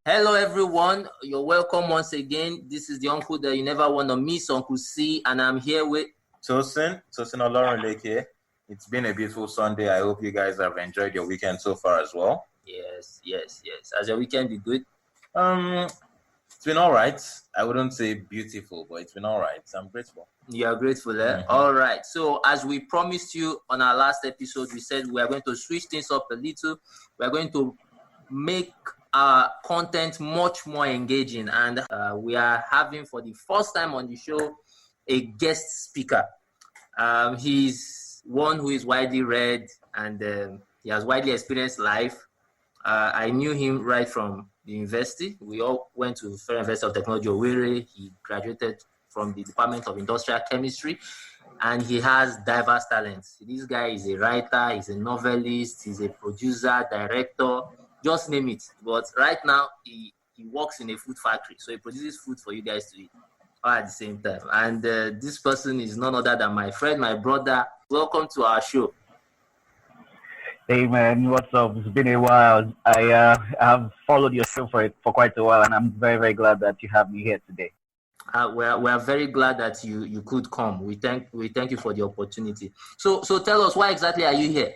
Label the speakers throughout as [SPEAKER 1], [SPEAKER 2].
[SPEAKER 1] Hello, everyone. You're welcome once again. This is the uncle that you never want to miss, Uncle C, and I'm here with
[SPEAKER 2] Tosin Olorunleke. It's been a beautiful Sunday. I hope you guys have enjoyed your weekend so far as well.
[SPEAKER 1] Yes. Has your weekend been good?
[SPEAKER 2] It's been all right. I wouldn't say beautiful, but it's been all right. I'm grateful.
[SPEAKER 1] You are grateful, eh? Mm-hmm. All right. So as we promised you on our last episode, we said we are going to switch things up a little. We are going to make our content much more engaging, and we are having for the first time on the show a guest speaker. He's one who is widely read, and he has widely experienced life. I knew him right from the university. We all went to Federal University of Technology, Owerri. He graduated from the Department of Industrial Chemistry, and he has diverse talents. This guy is a writer, he's a novelist, he's a producer, director, just name it. But right now, he works in a food factory, so he produces food for you guys to eat all at the same time. And this person is none other than my friend, my brother. Welcome to our show.
[SPEAKER 3] Hey man, what's up? It's been a while. I have followed your show for quite a while, and I'm very, very glad that you have me here today.
[SPEAKER 1] We are very glad that you could come. We thank you for the opportunity. So tell us, why exactly are you here?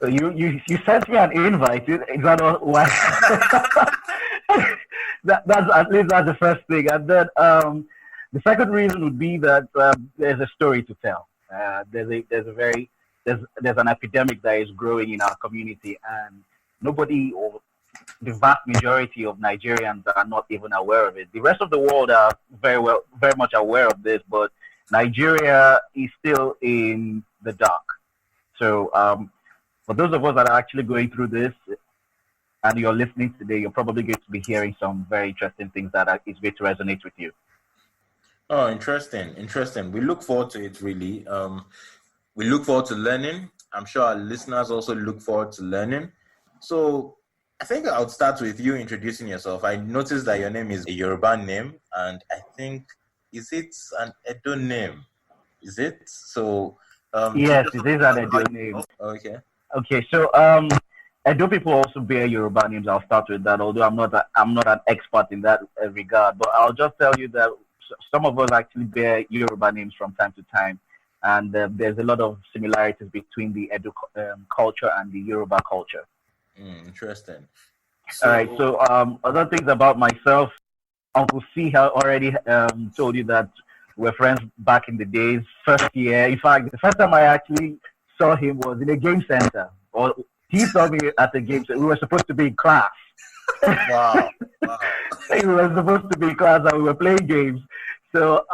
[SPEAKER 3] So you sent me an invite. Is that why? that's at least that's the first thing, and then the second reason would be that there's a story to tell. There's an epidemic that is growing in our community, and nobody, or the vast majority of Nigerians, are not even aware of it. The rest of the world are very much aware of this, but Nigeria is still in the dark. So for those of us that are actually going through this, and you're listening today, you're probably going to be hearing some very interesting things that is going to resonate with you.
[SPEAKER 2] Oh, interesting. We look forward to it, really. We look forward to learning. I'm sure our listeners also look forward to learning. So I think I'll start with you introducing yourself. I noticed that your name is a Yoruba name, and I think, is it an Edo name? Is it? So
[SPEAKER 3] yes, it is an Edo name. Okay, so Edo people also bear Yoruba names. I'll start with that, although I'm not an expert in that regard. But I'll just tell you that some of us actually bear Yoruba names from time to time. And there's a lot of similarities between the Edo culture and the Yoruba culture.
[SPEAKER 2] Interesting.
[SPEAKER 3] All right. So other things about myself, Uncle C already told you that we're friends back in the days, first year. In fact, the first time I actually saw him was in a game center. Or he saw me at the game center. We were supposed to be in class.
[SPEAKER 2] Wow.
[SPEAKER 3] We were supposed to be in class and we were playing games. So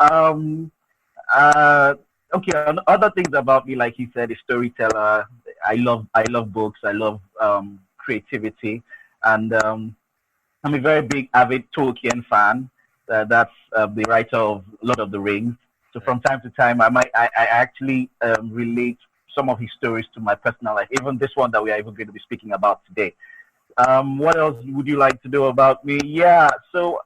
[SPEAKER 3] okay, other things about me, like you said, a storyteller. I love books. I love creativity, and I'm a very big avid Tolkien fan. That's the writer of Lord of the Rings. So from time to time, I actually relate some of his stories to my personal life. Even this one that we are even going to be speaking about today. What else would you like to know about me? Yeah. So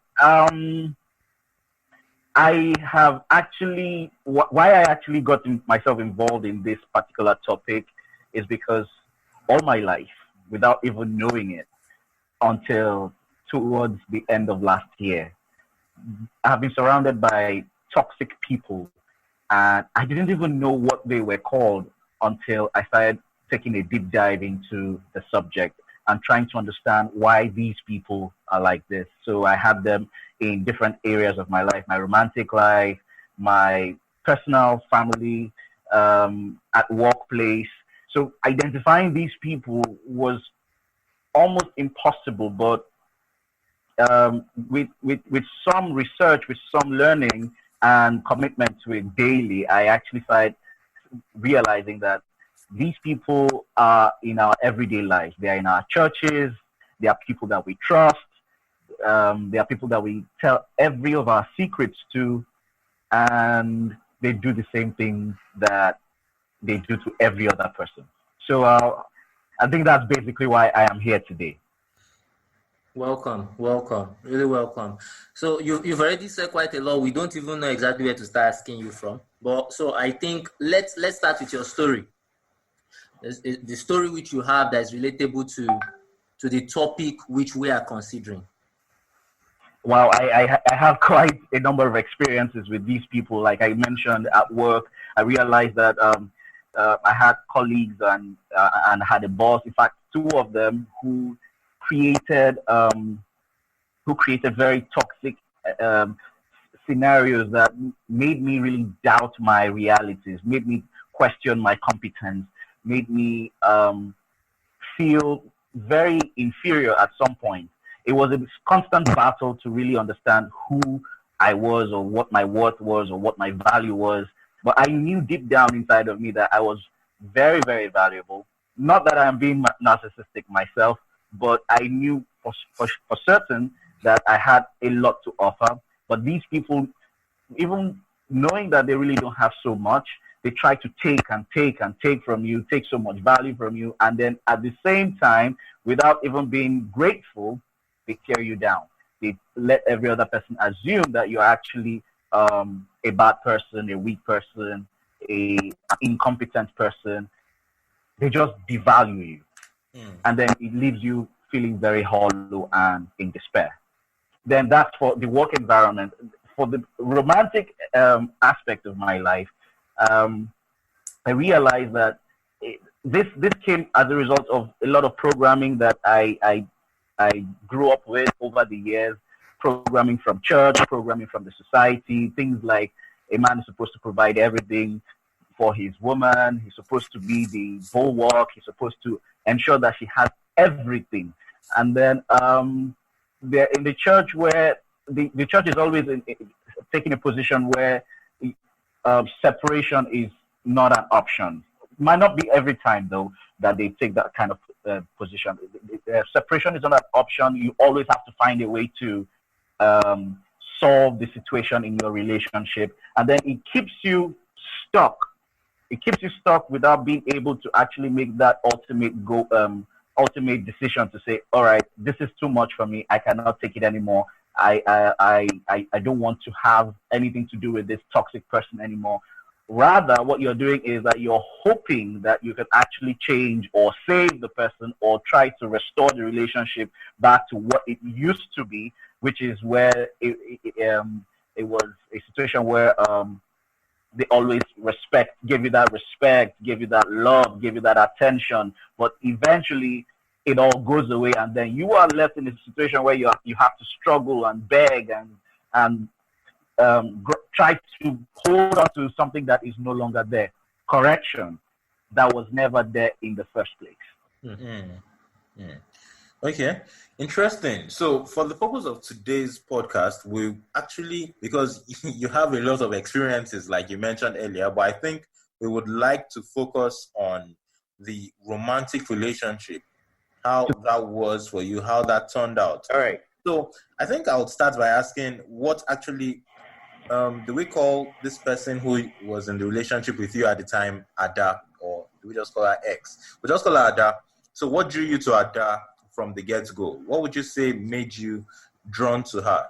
[SPEAKER 3] I have actually, why I actually got myself involved in this particular topic is because all my life, without even knowing it, until towards the end of last year, I have been surrounded by toxic people, and I didn't even know what they were called until I started taking a deep dive into the subject and trying to understand why these people are like this. So I had them in different areas of my life, my romantic life, my personal, family, at workplace. So identifying these people was almost impossible, but with some research, with some learning and commitment to it daily, I actually started realizing that these people are in our everyday lives. They are in our churches. They are people that we trust. They are people that we tell every of our secrets to, and they do the same thing that they do to every other person. So I think that's basically why I am here today.
[SPEAKER 1] Welcome, really welcome. So you've already said quite a lot. We don't even know exactly where to start asking you from. But so I think let's start with your story. The story which you have that is relatable to the topic which we are considering?
[SPEAKER 3] Wow, I have quite a number of experiences with these people. Like I mentioned at work, I realized that I had colleagues and had a boss. In fact, two of them who created very toxic scenarios that made me really doubt my realities, made me question my competence, made me feel very inferior at some point. It was a constant battle to really understand who I was or what my worth was or what my value was. But I knew deep down inside of me that I was very, very valuable. Not that I'm being narcissistic myself, but I knew for certain that I had a lot to offer. But these people, even knowing that they really don't have so much, they try to take and take and take from you, take so much value from you. And then at the same time, without even being grateful, they tear you down. They let every other person assume that you're actually a bad person, a weak person, an incompetent person. They just devalue you. And then it leaves you feeling very hollow and in despair. Then that's for the work environment. For the romantic aspect of my life, I realized that this came as a result of a lot of programming that I grew up with over the years, programming from church, programming from the society, things like a man is supposed to provide everything for his woman, he's supposed to be the bulwark, he's supposed to ensure that she has everything. And then they're in the church where the church is always taking a position where separation is not an option. It might not be every time, though, that they take that kind of position. Separation is not an option. You always have to find a way to solve the situation in your relationship. And then it keeps you stuck. It keeps you stuck without being able to actually make that ultimate decision to say, all right, this is too much for me. I cannot take it anymore. I don't want to have anything to do with this toxic person anymore. Rather, what you're doing is that you're hoping that you can actually change or save the person or try to restore the relationship back to what it used to be, which is where it was a situation where they always give you that respect, give you that love, give you that attention, but eventually it all goes away, and then you are left in a situation where you have to struggle and beg and try to hold on to something that is no longer there. Correction, that was never there in the first place.
[SPEAKER 2] Mm-hmm. Yeah. Okay, interesting. So for the purpose of today's podcast, we actually, because you have a lot of experiences like you mentioned earlier, but I think we would like to focus on the romantic relationship, how that was for you, how that turned out. All right. So I think I would start by asking, what actually do we call this person who was in the relationship with you at the time Ada, or do we just call her X? We just call her Ada. So what drew you to Ada from the get-go? What would you say made you drawn to her?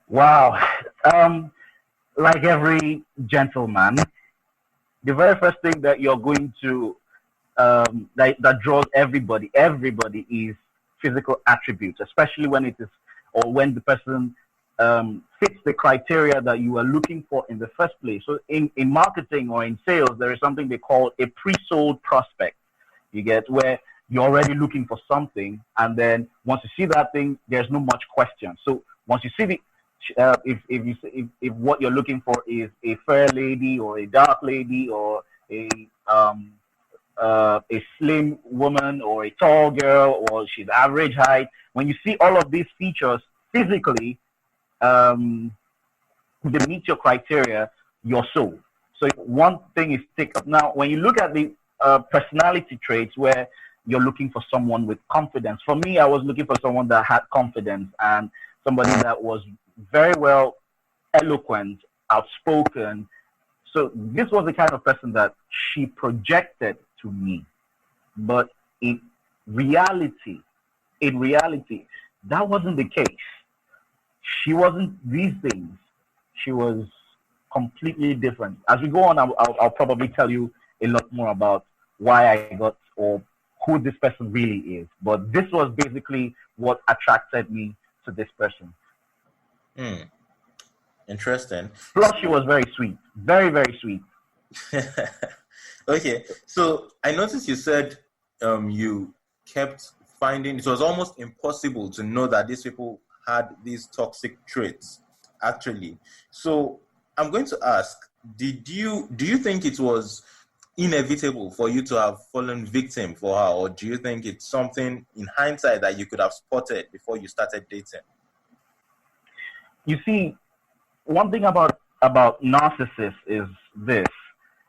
[SPEAKER 3] Wow. Like every gentleman, the very first thing that you're going to that draws everybody is physical attributes, especially when it is, or when the person fits the criteria that you are looking for in the first place. So in marketing or in sales, there is something they call a pre-sold prospect. You get, where you're already looking for something, and then once you see that thing, there's no much question. So once you see the if what you're looking for is a fair lady or a dark lady or a slim woman or a tall girl or she's average height, when you see all of these features physically, they meet your criteria, you're sold. So one thing is ticked up. Now, when you look at the personality traits where you're looking for someone with confidence, for me, I was looking for someone that had confidence and somebody that was very well eloquent, outspoken. So this was the kind of person that she projected to me. But in reality, that wasn't the case. She wasn't these things. She was completely different. As we go on, I'll probably tell you a lot more about why I got, or who this person really is. But this was basically what attracted me to this person.
[SPEAKER 2] Interesting.
[SPEAKER 3] Plus, she was very sweet. Very, very sweet.
[SPEAKER 2] Okay. So I noticed you said you kept finding it was almost impossible to know that these people had these toxic traits, actually. So I'm going to ask, do you think it was inevitable for you to have fallen victim for her, or do you think it's something in hindsight that you could have spotted before you started dating?
[SPEAKER 3] You see, one thing about narcissists is this.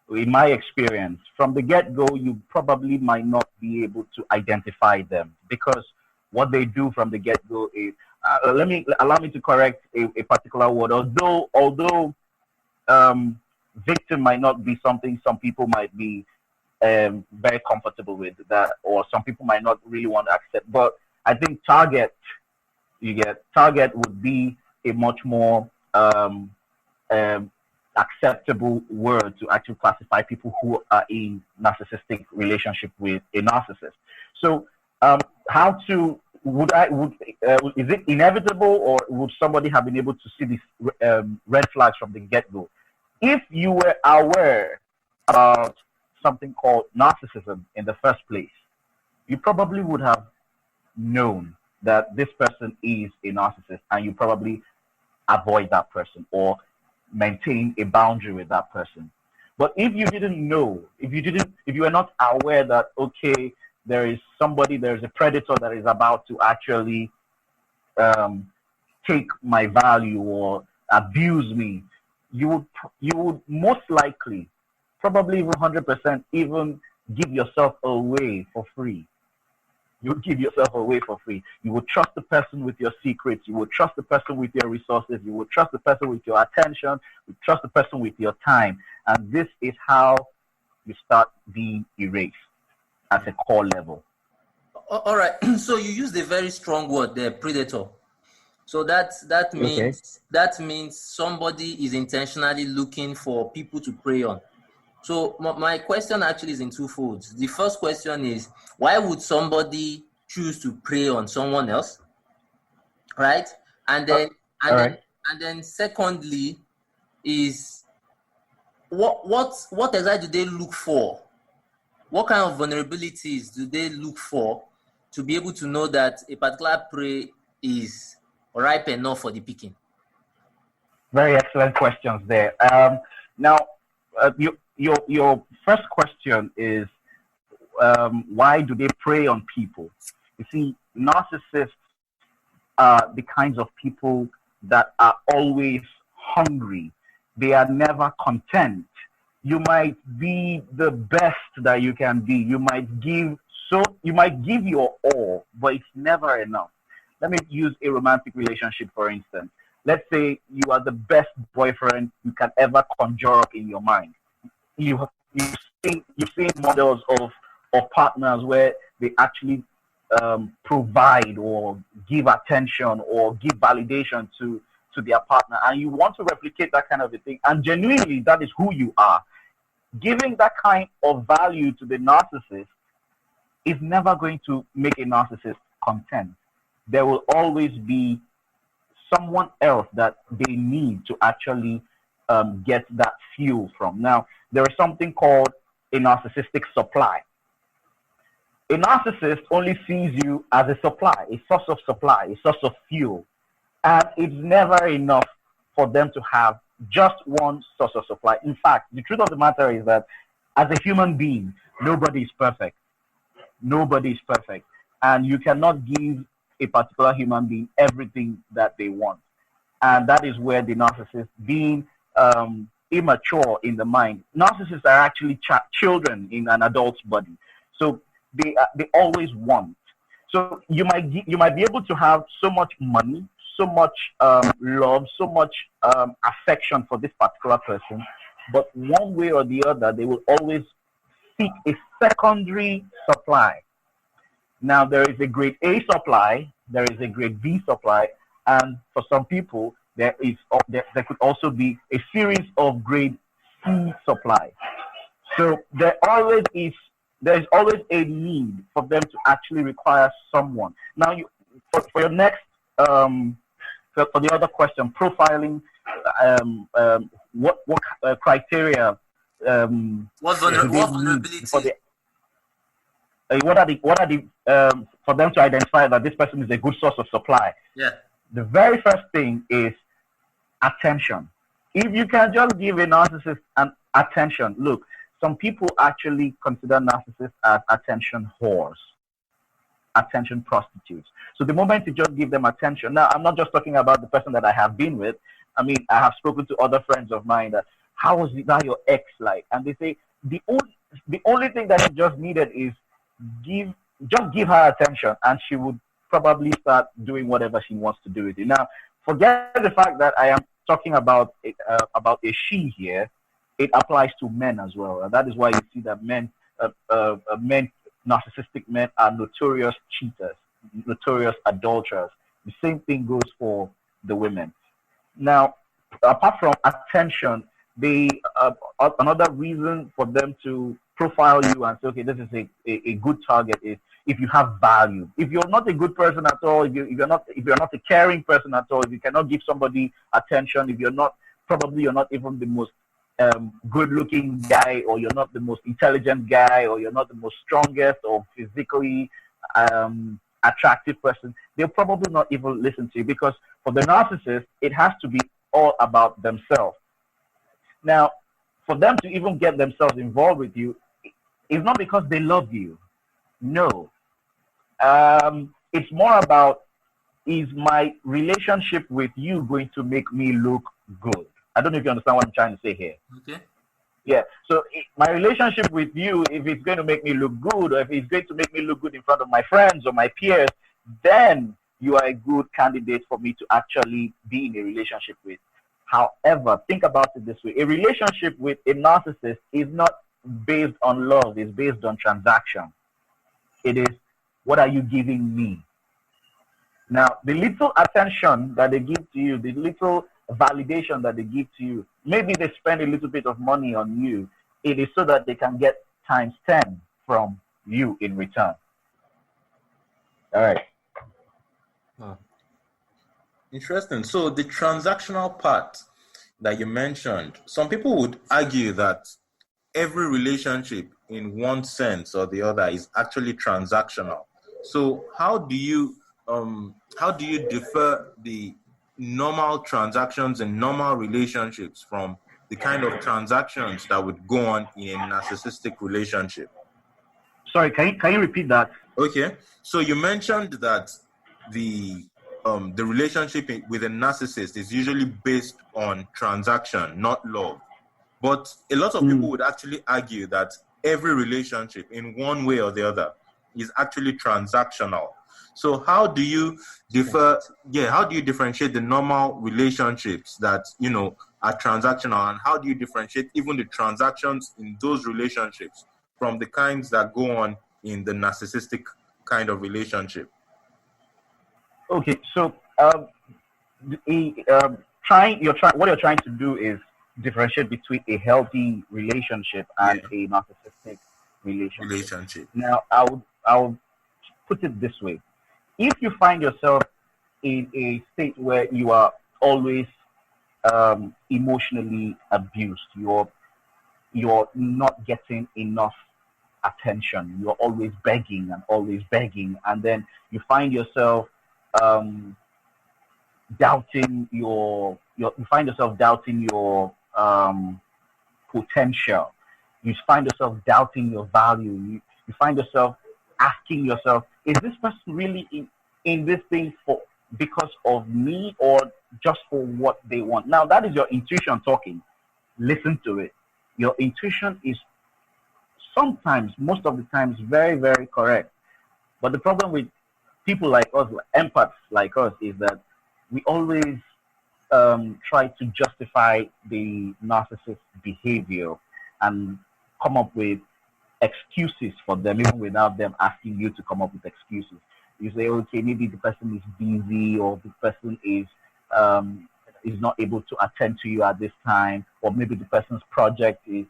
[SPEAKER 3] In my experience, from the get-go, you probably might not be able to identify them, because what they do from the get-go is, allow me to correct a particular word. Although victim might not be something some people might be very comfortable with, that, or some people might not really want to accept. But I think target would be a much more acceptable word to actually classify people who are in narcissistic relationship with a narcissist. So is it inevitable, or would somebody have been able to see these red flags from the get-go? If you were aware about something called narcissism in the first place, you probably would have known that this person is a narcissist, and you probably avoid that person or maintain a boundary with that person. But if you didn't know, if you were not aware that, okay, there is a predator that is about to actually take my value or abuse me, you would most likely, probably even 100%, even give yourself away for free. You would give yourself away for free. You would trust the person with your secrets. You would trust the person with your resources. You would trust the person with your attention. You trust the person with your time. And this is how you start being erased at a core level.
[SPEAKER 1] All right. So you used a very strong word there, predator. So that means somebody is intentionally looking for people to prey on. So my question actually is in two folds. The first question is, why would somebody choose to prey on someone else, right? And then secondly is, what exactly do they look for? What kind of vulnerabilities do they look for to be able to know that a particular prey is ripe enough for the picking?
[SPEAKER 3] Very excellent questions there. Now, your first question is, why do they prey on people? You see, narcissists are the kinds of people that are always hungry. They are never content. You might be the best that you can be. You might give your all, but it's never enough. Let me use a romantic relationship, for instance. Let's say you are the best boyfriend you can ever conjure up in your mind. You've seen models of partners where they actually provide or give attention or give validation to their partner, and you want to replicate that kind of a thing, and genuinely that is who you are. Giving that kind of value to the narcissist is never going to make a narcissist content. There will always be someone else that they need to actually get that fuel from. Now, there is something called a narcissistic supply. A narcissist only sees you as a supply, a source of supply, a source of fuel. And it's never enough for them to have just one source of supply. In fact, the truth of the matter is that as a human being, nobody is perfect. Nobody is perfect. And you cannot give a particular human being everything that they want. And that is where the narcissist, being immature in the mind, narcissists are actually children in an adult's body. So they always want. So you might be able to have so much money, so much love, so much affection for this particular person, but one way or the other, they will always seek a secondary supply. Now, there is a grade A supply, there is a grade B supply, and for some people, there could also be a series of grade C supply. So there always is there's always a need for them to actually require someone. Now, for your next, for the other question, profiling, what criteria?
[SPEAKER 1] What vulnerability?
[SPEAKER 3] What are the for them to identify that this person is a good source of supply?
[SPEAKER 1] Yeah.
[SPEAKER 3] The very first thing is attention. If you can just give a narcissist an attention, look, some people actually consider narcissists as attention whores, attention prostitutes. So the moment you just give them attention, now I'm not just talking about the person that I have been with. I mean, I have spoken to other friends of mine that, how was that your ex like? And they say the only thing that he just needed is give her attention, and she would probably start doing whatever she wants to do with it. Now, forget the fact that I am talking about a she here. It applies to men as well, and that is why you see that narcissistic men are notorious cheaters, notorious adulterers. The same thing goes for the women. Now, apart from attention, another reason for them to profile you and say, okay, this is a good target is if you have value. If you're not a good person at all, if you're not a caring person at all, if you cannot give somebody attention, if you're not even the most good-looking guy, or you're not the most intelligent guy, or you're not the most strongest or physically attractive person, they'll probably not even listen to you, because for the narcissist, it has to be all about themselves. Now, for them to even get themselves involved with you, it's not because they love you. No. It's more about, is my relationship with you going to make me look good? I don't know if you understand what I'm trying to say here.
[SPEAKER 1] Okay.
[SPEAKER 3] Yeah. So my relationship with you, if it's going to make me look good, or if it's going to make me look good in front of my friends or my peers, then you are a good candidate for me to actually be in a relationship with. However, think about it this way. A relationship with a narcissist is not based on love. It's based on transaction. It is, what are you giving me? Now, the little attention that they give to you, the little validation that they give to you, maybe they spend a little bit of money on you. It is so that they can get times 10 from you in return. All right.
[SPEAKER 2] Huh. Interesting. So the transactional part that you mentioned, some people would argue that every relationship in one sense or the other is actually transactional. So how do you differ the normal transactions and normal relationships from the kind of transactions that would go on in a narcissistic relationship?
[SPEAKER 3] Sorry, can you repeat that?
[SPEAKER 2] Okay. So you mentioned that the relationship with a narcissist is usually based on transaction, not love. But a lot of people would actually argue that every relationship in one way or the other is actually transactional. So how do you differentiate the normal relationships that, are transactional, and how do you differentiate even the transactions in those relationships from the kinds that go on in the narcissistic kind of relationship?
[SPEAKER 3] Okay, so what you're trying to do is differentiate between a healthy relationship and a narcissistic relationship. Now, I would put it this way. If you find yourself in a state where you are always emotionally abused, you're not getting enough attention, you're always begging, and then you find yourself doubting your potential. You find yourself doubting your value. You find yourself asking yourself, is this person really in this thing because of me, or just for what they want? Now, that is your intuition talking. Listen to it. Your intuition is sometimes, most of the times, very, very correct. But the problem with people like us, empaths like us, is that we always try to justify the narcissist's behavior and come up with excuses for them, even without them asking you to come up with excuses. You say, okay, maybe the person is busy, or the person is not able to attend to you at this time, or maybe the person's project is.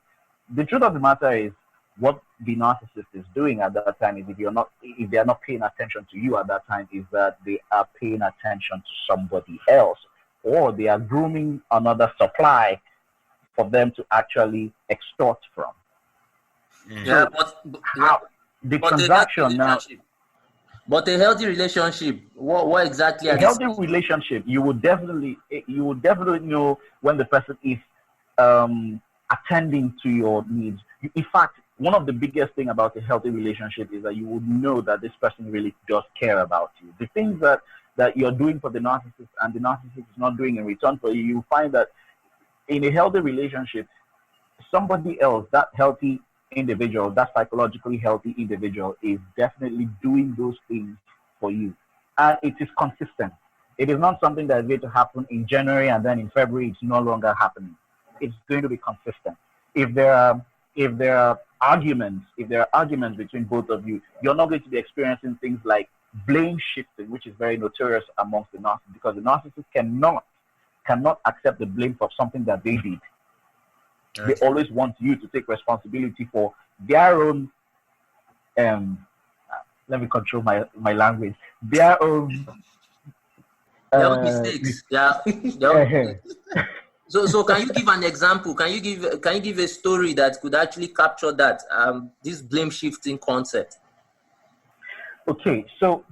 [SPEAKER 3] The truth of the matter is, what the narcissist is doing at that time is, if they are not paying attention to you at that time, is that they are paying attention to somebody else, or they are grooming another supply for them to actually extort from.
[SPEAKER 1] Yeah,
[SPEAKER 3] the transaction now.
[SPEAKER 1] But a healthy relationship, what exactly?
[SPEAKER 3] A healthy relationship, you would definitely know when the person is attending to your needs. In fact, one of the biggest thing about a healthy relationship is that you would know that this person really does care about you. The things that you're doing for the narcissist and the narcissist is not doing in return for you, you find that in a healthy relationship, somebody else, that healthy individual, that psychologically healthy individual, is definitely doing those things for you. And it is consistent. It is not something that is going to happen in January and then in February it's no longer happening. It's going to be consistent. If there are arguments between both of you, you're not going to be experiencing things like blame shifting, which is very notorious amongst the narcissists, because the narcissist cannot accept the blame for something that they did. They always want you to take responsibility for their own let me control my language. Their own
[SPEAKER 1] mistakes. Yeah. So can you give an example? Can you give a story that could actually capture that this blame shifting concept?
[SPEAKER 3] Okay, so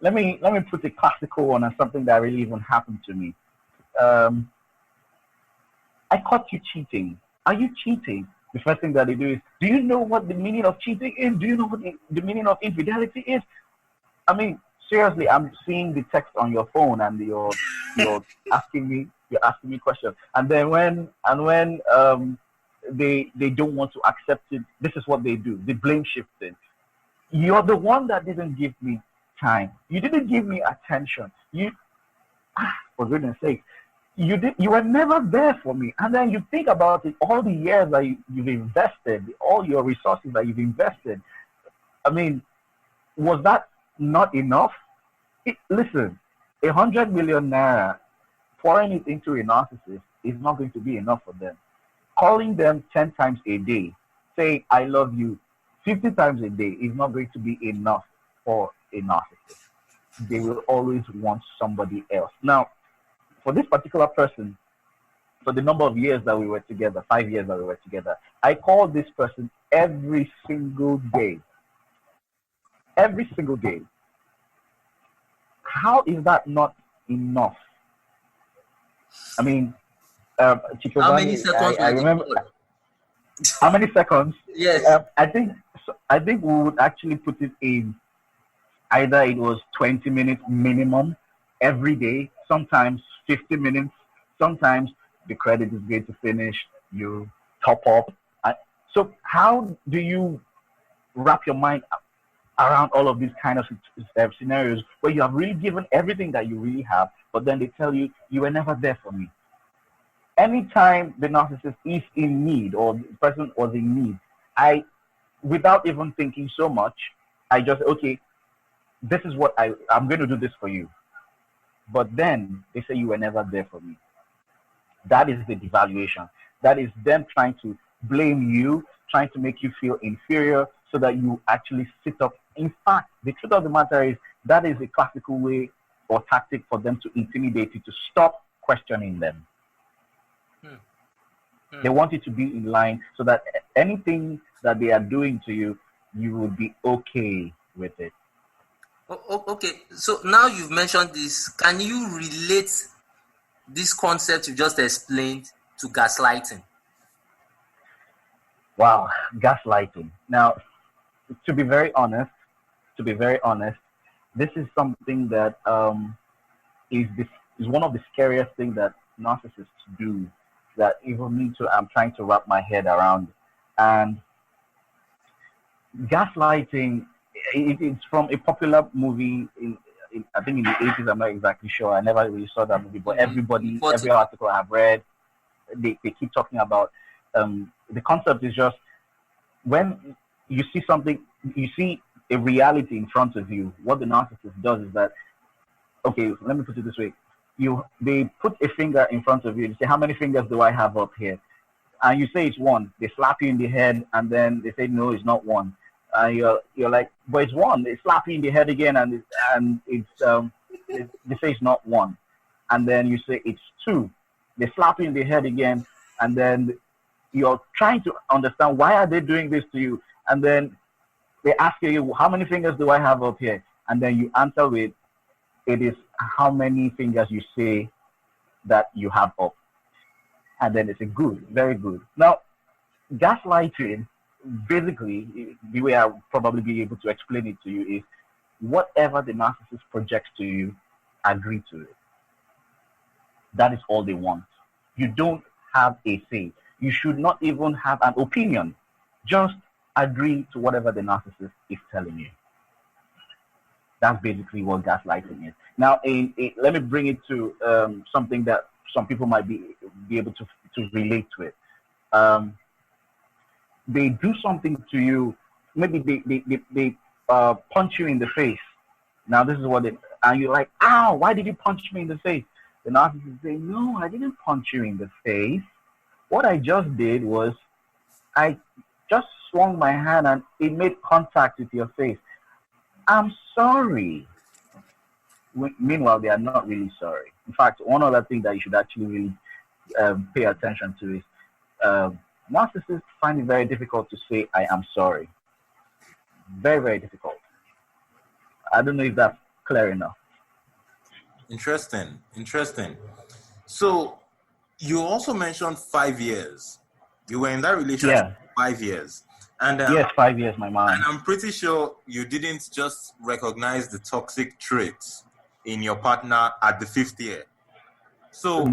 [SPEAKER 3] let me put a classical one on something that really even happened to me. I caught you cheating. Are you cheating? The first thing that they do is, do you know what the meaning of cheating is? Do you know what the meaning of infidelity is? I mean, seriously, I'm seeing the text on your phone and you're asking me questions. And then when they don't want to accept it, this is what they do. They blame shifting. You're the one that didn't give me time. You didn't give me attention. For goodness sake. You were never there for me. And then you think about it, all the years that you've invested, all your resources that you've invested. I mean, was that not enough? Listen, 100 million naira, pouring it into a narcissist is not going to be enough for them. Calling them 10 times a day, saying, I love you, 50 times a day is not going to be enough for a narcissist. They will always want somebody else. Now, for this particular person, for the number of years that we were together, 5 years that we were together, I called this person every single day. Every single day. How is that not enough? I mean, Chico,
[SPEAKER 1] how many seconds?
[SPEAKER 3] I remember. How many seconds?
[SPEAKER 1] Yes.
[SPEAKER 3] I think we would actually put it in either it was 20 minutes minimum every day, sometimes 50 minutes, sometimes the credit is going to finish, you top up. So how do you wrap your mind around all of these kind of scenarios where you have really given everything that you really have, but then they tell you, you were never there for me? Anytime the narcissist is in need or the person was in need, without even thinking so much, I just, okay, this is what I'm going to do this for you. But then they say you were never there for me. That is the devaluation. That is them trying to blame you, trying to make you feel inferior so that you actually sit up. In fact, the truth of the matter is that is a classical way or tactic for them to intimidate you, to stop questioning them. They want you to be in line so that anything that they are doing to you, you will be okay with it.
[SPEAKER 1] Okay, so now you've mentioned this. Can you relate this concept you just explained to gaslighting?
[SPEAKER 3] Wow, gaslighting. Now, to be very honest, this is something that is one of the scariest things that narcissists do, that even me too, I'm trying to wrap my head around. And gaslighting, it's from a popular movie I think in the 80s. I'm not exactly sure. I never really saw that movie, but every article I've read, they keep talking about the concept is just when you see something, you see a reality in front of you. What the narcissist does is that, okay, let me put it this way. They put a finger in front of you and say, how many fingers do I have up here? and you say it's one. They slap you in the head, and then they say no, it's not one. And you're like, but it's one. They slap you in the head again, and they say it's not one. And then you say it's two. They slap you in the head again, and then you're trying to understand why are they doing this to you, and then they ask you, how many fingers do I have up here? And then you answer with, it is how many fingers you say that you have up. And then it's a good, very good. Now, gaslighting, basically, the way I'll probably be able to explain it to you is whatever the narcissist projects to you, agree to it. That is all they want. You don't have a say. You should not even have an opinion. Just agree to whatever the narcissist is telling you. That's basically what gaslighting is. Now, let me bring it to something that some people might be able to relate to it. They do something to you. Maybe they punch you in the face. Now, this is what and you're like, ow, why did you punch me in the face? The narcissist say, no, I didn't punch you in the face. What I just did was I just swung my hand and it made contact with your face. I'm sorry. Meanwhile, they are not really sorry. In fact, one other thing that you should actually really pay attention to is narcissists find it very difficult to say, I am sorry. Very, very difficult. I don't know if that's clear enough.
[SPEAKER 2] Interesting. So you also mentioned 5 years. You were in that relationship for 5 years. And
[SPEAKER 3] yes, 5 years, my man.
[SPEAKER 2] And I'm pretty sure you didn't just recognize the toxic traits in your partner at the 5th year. So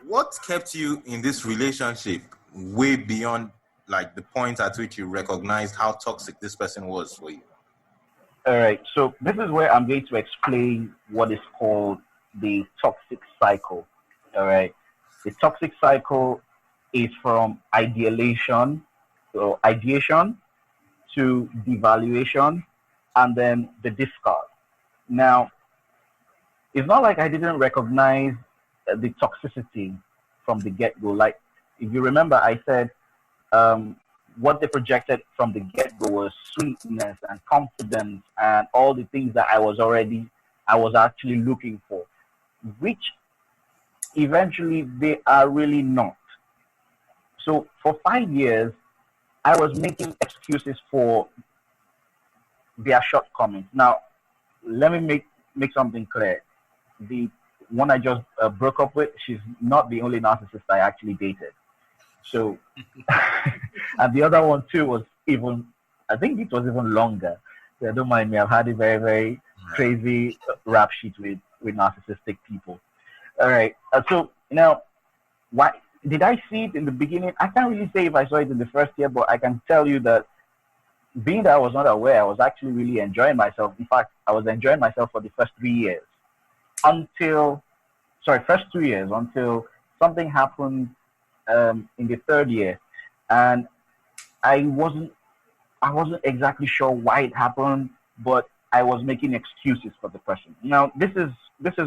[SPEAKER 2] what kept you in this relationship way beyond like the point at which you recognized how toxic this person was for you?
[SPEAKER 3] All right. So this is where I'm going to explain what is called the toxic cycle. All right. The toxic cycle is from ideation to devaluation and then the discard. Now, it's not like I didn't recognize the toxicity from the get-go. Like, if you remember, I said what they projected from the get-go was sweetness and confidence and all the things that I was actually looking for, which eventually they are really not. So for 5 years, I was making excuses for their shortcomings. Now, let me make something clear. The one I just broke up with, she's not the only narcissist I actually dated. So, and the other one too was I think it was even longer. So don't mind me, I've had a very, very crazy rap sheet with narcissistic people. All right. So now, why did I see it in the beginning? I can't really say if I saw it in the first year, but I can tell you that being that I was not aware, I was actually really enjoying myself. In fact, I was enjoying myself for the first 3 years first 2 years until something happened in the 3rd year, and I wasn't exactly sure why it happened, but I was making excuses for the person. Now, this is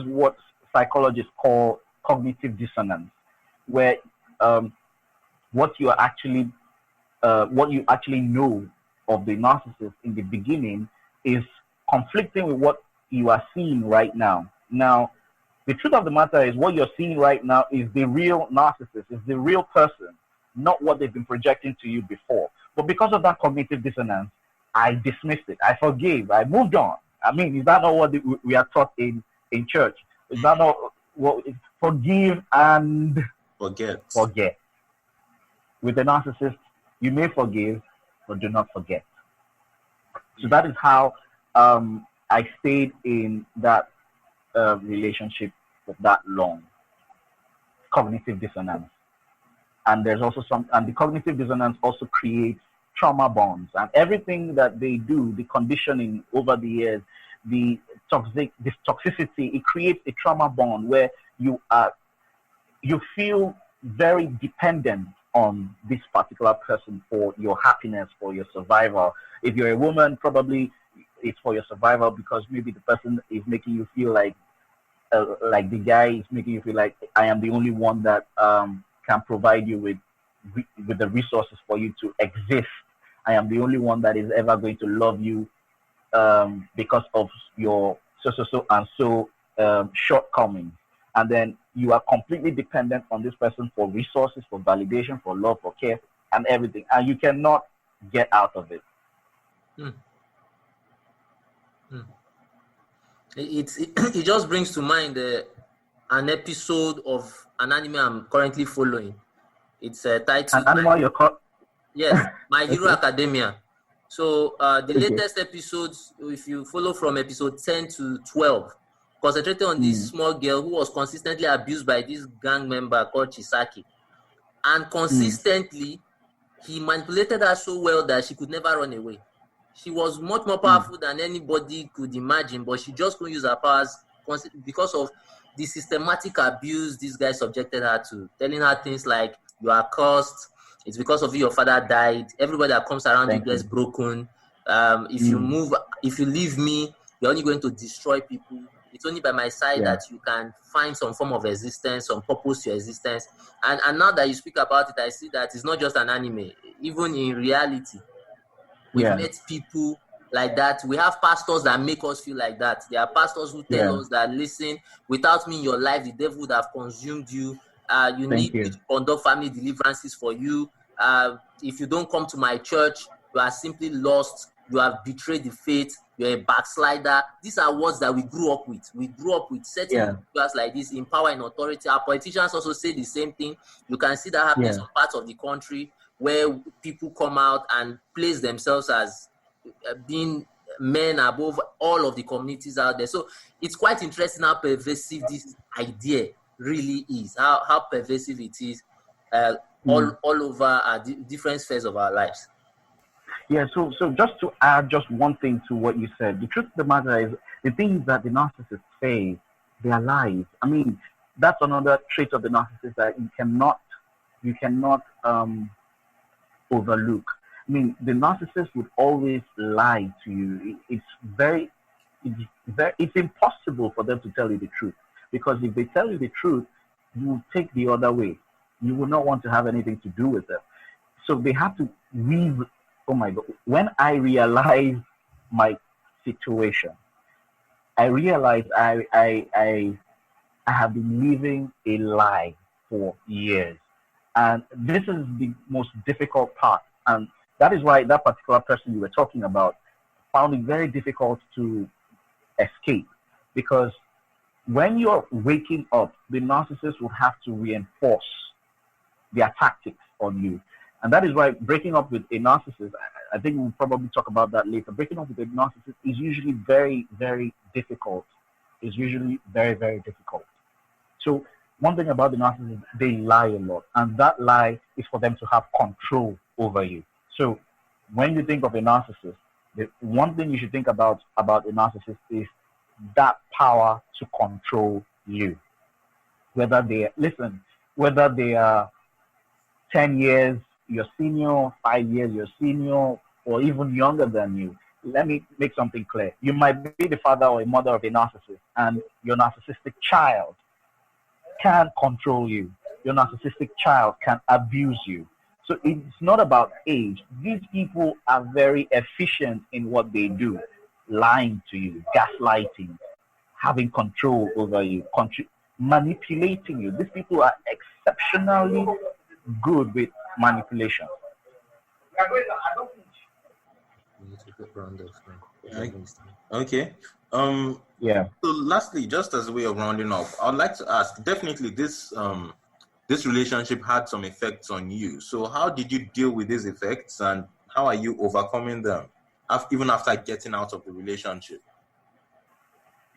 [SPEAKER 3] what psychologists call cognitive dissonance, where what you actually know of the narcissist in the beginning is conflicting with what you are seeing right now. Now, the truth of the matter is what you're seeing right now is the real narcissist, is the real person, not what they've been projecting to you before. But because of that cognitive dissonance, I dismissed it. I forgave. I moved on. I mean, is that not what we are taught in church? Is that not what forgive and forget? With the narcissist, you may forgive, but do not forget. So that is how I stayed in that relationship for that long. Cognitive dissonance. And there's also and the cognitive dissonance also creates trauma bonds, and everything that they do, the conditioning over the years, this toxicity, it creates a trauma bond where you feel very dependent on this particular person for your happiness, for your survival. If you're a woman, probably it's for your survival because maybe the person is making you feel like the guy is making you feel like I am the only one that can provide you with with the resources for you to exist. I am the only one that is ever going to love you because of your shortcomings. And then you are completely dependent on this person for resources, for validation, for love, for care, and everything. And you cannot get out of it.
[SPEAKER 1] Hmm. It just brings to mind an episode of an anime I'm currently following. It's titled...
[SPEAKER 3] An anime
[SPEAKER 1] Yes, My Hero
[SPEAKER 3] Okay.
[SPEAKER 1] Academia. So the latest episodes, if you follow from episode 10 to 12, concentrated on this small girl who was consistently abused by this gang member called Chisaki. And consistently, he manipulated her so well that she could never run away. She was much more powerful than anybody could imagine, but she just couldn't use her powers because of the systematic abuse this guy subjected her to, telling her things like, you are cursed, it's because of you your father died, everybody that comes around you gets broken, if you leave me, you're only going to destroy people. It's only by my side that you can find some form of existence, some purpose to your existence. And now that you speak about it, I see that it's not just an anime. Even in reality, we've met people like that. We have pastors that make us feel like that. There are pastors who tell us that, listen, without me in your life, the devil would have consumed you. You need me to conduct family deliverances for you. If you don't come to my church, you are simply lost. You have betrayed the faith. You're a backslider. These are words that we grew up with. We grew up with certain individuals like this in power and authority. Our politicians also say the same thing. You can see that happening in some parts of the country where people come out and place themselves as being men above all of the communities out there. So it's quite interesting how pervasive this idea really is, how pervasive it is all over different spheres of our lives.
[SPEAKER 3] Yeah, so just to add just one thing to what you said, the truth of the matter is the things that the narcissist says, they are lies. I mean, that's another trait of the narcissist that you cannot overlook. I mean, the narcissist would always lie to you. It's impossible for them to tell you the truth, because if they tell you the truth, you will take the other way. You will not want to have anything to do with them. So they have to weave. Oh my God! When I realized my situation, I realized I have been living a lie for years, and this is the most difficult part. And that is why that particular person you were talking about found it very difficult to escape, because when you're waking up, the narcissist will have to reinforce their tactics on you. And that is why breaking up with a narcissist, I think we'll probably talk about that later. Breaking up with a narcissist is usually very, very difficult. It's usually very, very difficult. So one thing about the narcissist, they lie a lot. And that lie is for them to have control over you. So when you think of a narcissist, the one thing you should think about a narcissist is that power to control you. Whether they are 10 years your senior, 5 years your senior, or even younger than you. Let me make something clear. You might be the father or a mother of a narcissist, and your narcissistic child can control you. Your narcissistic child can abuse you. So it's not about age. These people are very efficient in what they do, lying to you, gaslighting, having control over you, manipulating you. These people are exceptionally good with manipulation.
[SPEAKER 2] Okay.
[SPEAKER 3] Yeah.
[SPEAKER 2] So lastly, just as a way of rounding up, I'd like to ask, definitely this relationship had some effects on you. So how did you deal with these effects, and how are you overcoming them even after getting out of the relationship?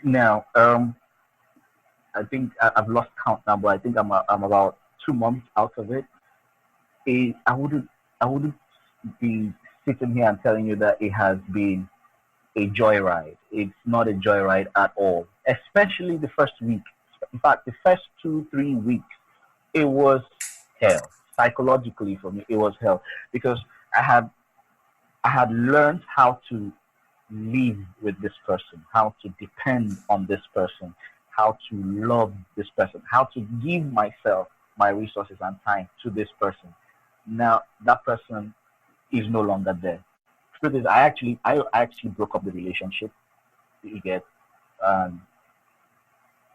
[SPEAKER 3] Now, I think I've lost count now, but I think I'm about 2 months out of it. I wouldn't be sitting here and telling you that it has been a joyride. It's not a joyride at all, especially the first week. In fact, the first 2-3 weeks, it was hell. Psychologically for me, it was hell, because I had learned how to live with this person, how to depend on this person, how to love this person, how to give myself, my resources and time to this person. Now that person is no longer there. Truth is, I actually broke up the relationship. You get, um,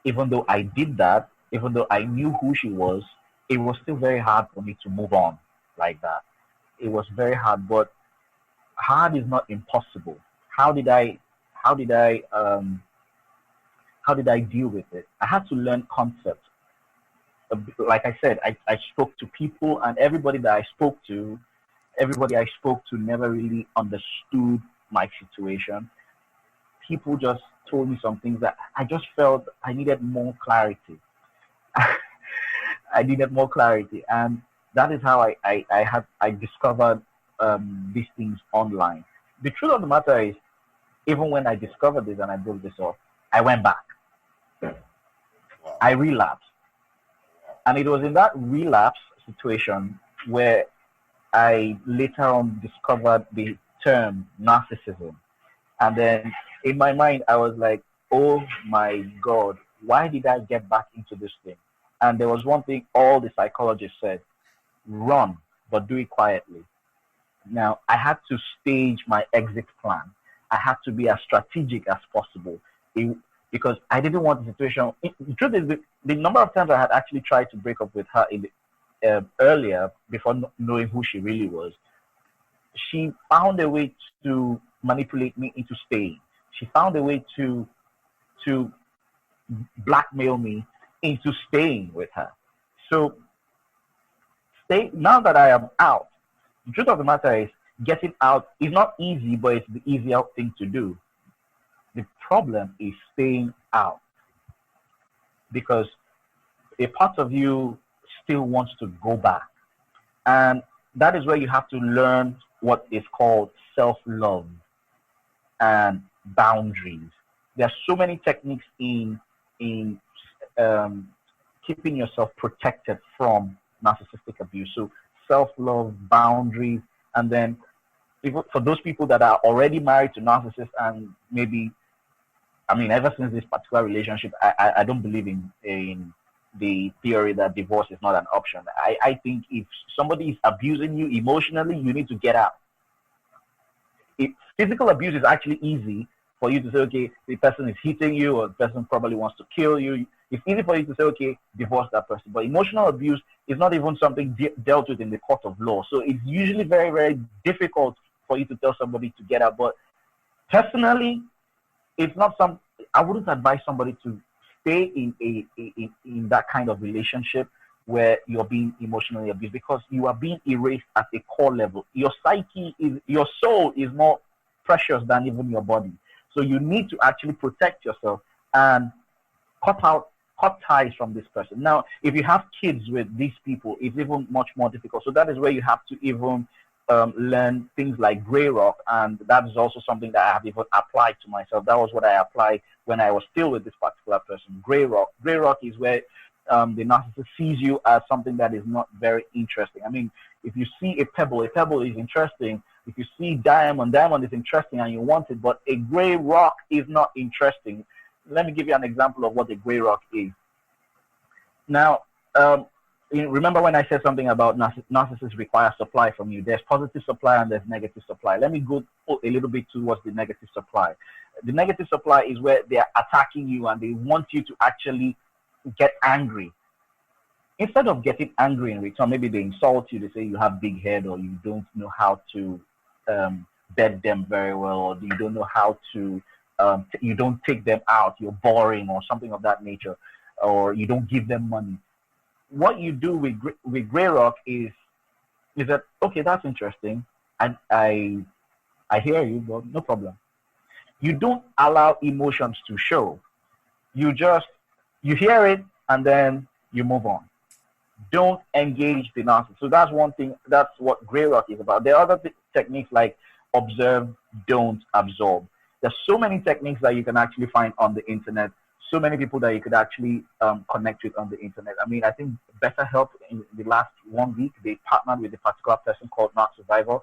[SPEAKER 3] even though I did that, even though I knew who she was, it was still very hard for me to move on like that. It was very hard, but hard is not impossible. How did I, how did I, how did I deal with it? I had to learn concepts. Like I said, I spoke to people, and everybody I spoke to never really understood my situation. People just told me some things that I just felt I needed more clarity. I needed more clarity, and that is how I discovered these things online. The truth of the matter is, even when I discovered this and I built this up, I went back.
[SPEAKER 2] Wow.
[SPEAKER 3] I relapsed, and it was in that relapse situation where I later on discovered the term narcissism. And then in my mind, I was like, oh my God, why did I get back into this thing? And there was one thing all the psychologists said: run, but do it quietly. Now, I had to stage my exit plan. I had to be as strategic as possible because I didn't want the situation. The truth is, the number of times I had actually tried to break up with her earlier, before knowing who she really was, she found a way to manipulate me into staying. She found a way to blackmail me into staying with her. So now that I am out, the truth of the matter is, getting out is not easy, but it's the easier thing to do. The problem is staying out, because a part of you still wants to go back. And that is where you have to learn what is called self-love and boundaries. There are so many techniques in keeping yourself protected from narcissistic abuse. So self-love, boundaries, and then for those people that are already married to narcissists, and maybe, I mean, ever since this particular relationship, I don't believe in the theory that divorce is not an option. I think if somebody is abusing you emotionally, you need to get out. Physical abuse is actually easy for you to say, okay, the person is hitting you, or the person probably wants to kill you. It's easy for you to say, okay, divorce that person. But emotional abuse is not even something dealt with in the court of law. So it's usually very, very difficult for you to tell somebody to get out. But personally, it's not I wouldn't advise somebody to stay in that kind of relationship where you're being emotionally abused, because you are being erased at a core level. Your your soul is more precious than even your body. So you need to actually protect yourself and cut ties from this person. Now, if you have kids with these people, it's even much more difficult. So that is where you have to even learn things like gray rock, and that is also something that I have even applied to myself. That was what I applied when I was still with this particular person. Gray rock is where the narcissist sees you as something that is not very interesting. I mean, if you see a pebble is interesting. If you see diamond is interesting and you want it, but a gray rock is not interesting. Let me give you an example of what a gray rock is. Now, remember when I said something about narcissists require supply from you? There's positive supply and there's negative supply. Let me go a little bit towards the negative supply. The negative supply is where they are attacking you and they want you to actually get angry. Instead of getting angry in return, maybe they insult you, they say you have big head, or you don't know how to bed them very well, or you don't know how to, you don't take them out, you're boring, or something of that nature, or you don't give them money. What you do with Grey Rock is that, okay, that's interesting. I hear you, but no problem. You don't allow emotions to show. You hear it and then you move on. Don't engage the narcissist. So that's one thing. That's what Grey Rock is about. There are other techniques like observe, don't, absorb. There's so many techniques that you can actually find on the internet. So many people that you could actually connect with on the internet. I mean, I think BetterHelp in the last 1 week, they partnered with a particular person called Not Survivor.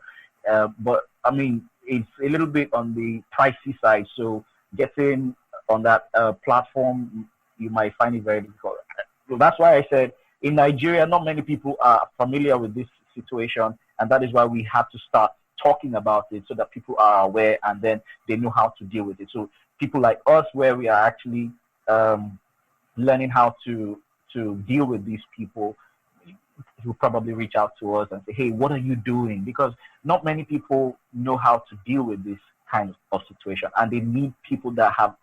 [SPEAKER 3] But I mean, it's a little bit on the pricey side. So getting on that platform, you might find it very difficult. So that's why I said in Nigeria, not many people are familiar with this situation, and that is why we have to start talking about it so that people are aware and then they know how to deal with it. So people like us, where we are actually learning how to deal with these people, who probably reach out to us and say, hey, what are you doing? Because not many people know how to deal with this kind of situation, and they need people that have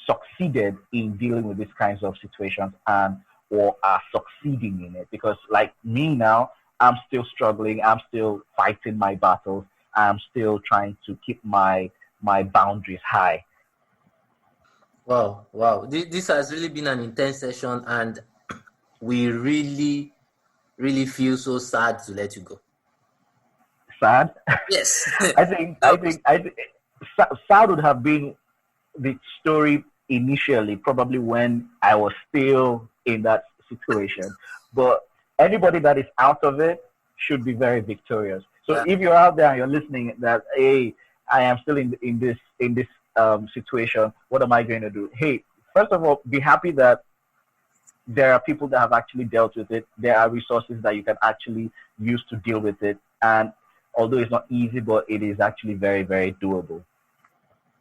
[SPEAKER 3] succeeded in dealing with these kinds of situations and or are succeeding in it. Because like me now, I'm still struggling, I'm still fighting my battles, I'm still trying to keep my boundaries high.
[SPEAKER 1] Wow. This has really been an intense session, and we really feel so sad to let you go.
[SPEAKER 3] Sad?
[SPEAKER 1] Yes.
[SPEAKER 3] I think sad would have been the story initially, probably when I was still in that situation. But anybody that is out of it should be very victorious. So if you're out there and you're listening, that hey, I am still in this situation. What am I going to do? Hey, first of all, be happy that there are people that have actually dealt with it. There are resources that you can actually use to deal with it. And although it's not easy, but it is actually very, very doable.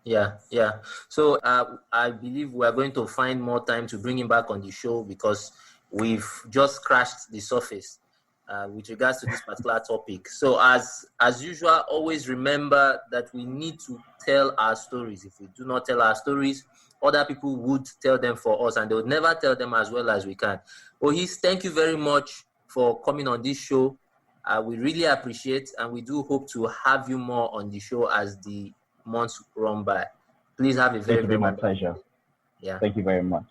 [SPEAKER 1] Yeah. So I believe we are going to find more time to bring him back on the show, because we've just scratched the surface with regards to this particular topic. So as usual, always remember that we need to tell our stories. If we do not tell our stories, other people would tell them for us, and they would never tell them as well as we can. Ohis, thank you very much for coming on this show. We really appreciate, and we do hope to have you more on the show as the months run by. Please have a very,
[SPEAKER 3] It will be my pleasure.
[SPEAKER 1] Yeah.
[SPEAKER 3] Thank you very much.